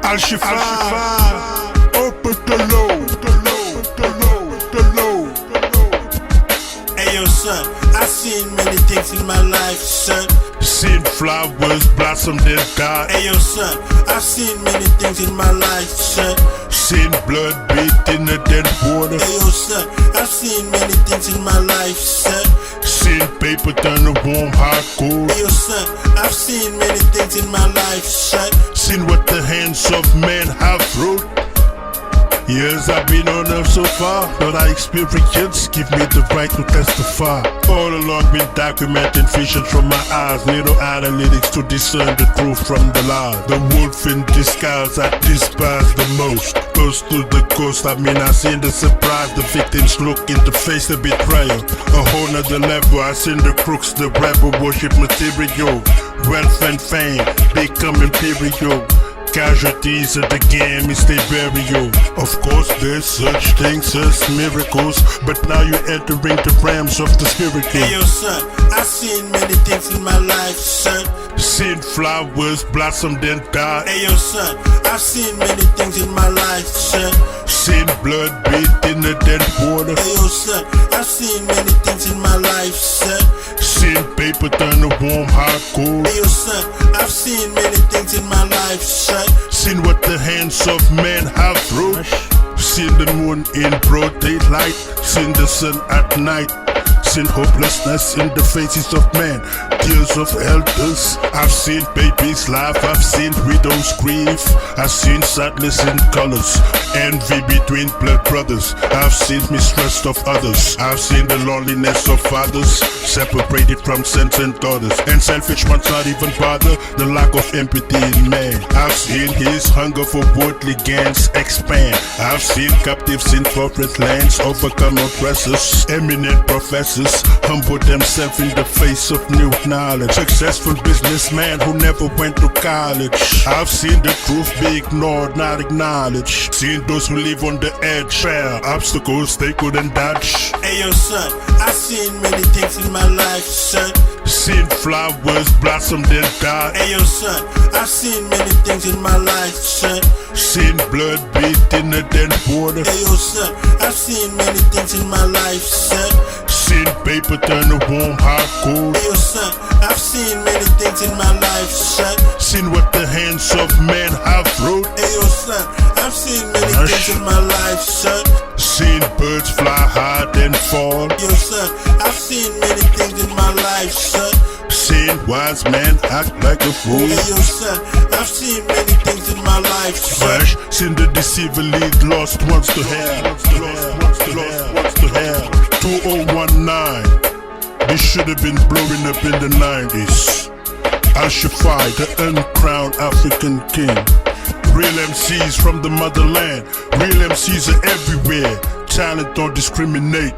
Al-Shifa, open the low. Hey yo son, I've seen many things in my life, son. Seen flowers blossom then die. Hey yo son, I've seen many things in my life, son. Seen blood bathed in the dead water. Hey yo son, I've seen many things in my life, son. Seen paper turn to warm hot cold. Hey yo son, I've seen many things in my life, son. Seen what the hands of men have wrote. Years I've been on earth so far, but I experience give me the right to testify. All along been documenting visions from my eyes, little analytics to discern the truth from the lie. The wolf in disguise I despise the most. Coast to the coast, I seen the surprise, the victims look in the face, the betrayal. A whole nother level, I seen the crooks, the rebel worship material. Wealth and fame become imperial. Casualties of the game is their burial. Of course there's such things as miracles, but now you're entering the realms of the spiritual. Hey yo son, I've seen many things in my life, son. Seen flowers blossom then die. Hey yo son, I've seen many things in my life, son. Seen blood bathed in the dead water. Hey yo son, I've seen many things in my life, son. Seen paper turn to warm hot cold. Hey yo son, I've seen many things in my life, son. Seen what the hands of men have wrote. Seen the moon in broad daylight. Seen the sun at night. Seen hopelessness in the faces of men, tears of elders. I've seen babies laugh, I've seen widows grieve. I've seen sadness in colors, envy between blood brothers. I've seen mistrust of others. I've seen the loneliness of fathers, separated from sons and daughters. And selfish ones not even bother, the lack of empathy in man. I've seen his hunger for worldly gains expand. I've seen captives in foreign lands overcome oppressors. Eminent professors humble themselves in the face of new knowledge. Successful businessmen who never went to college. I've seen the truth be ignored, not acknowledged. Seen those who live on the edge, fair obstacles they couldn't dodge. Hey yo son, I've seen many things in my life, son. Seen flowers blossom then die. Hey yo son, I've seen many things in my life, son. Seen blood bathed in the dead water. Hey yo son, I've seen many things in my life, son. Seen paper turn to warm hot cold. Hey yo son, I've seen many things in my life, son. Seen what the hands of men have wrote. Hey yo son, I've seen many things in my life, son. Seen birds fly high then fall. Yo son, I've seen many things in my life, son. Seen wise men act like a fool. Hey yo son, I've seen many things in my life, son. Seen the deceiver lead lost ones to hell. 2019, this should have been blowing up in the 90s. Al-Shifa, the uncrowned African king. Real MCs from the motherland. Real MCs are everywhere. Talent don't discriminate.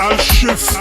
Al-Shifa.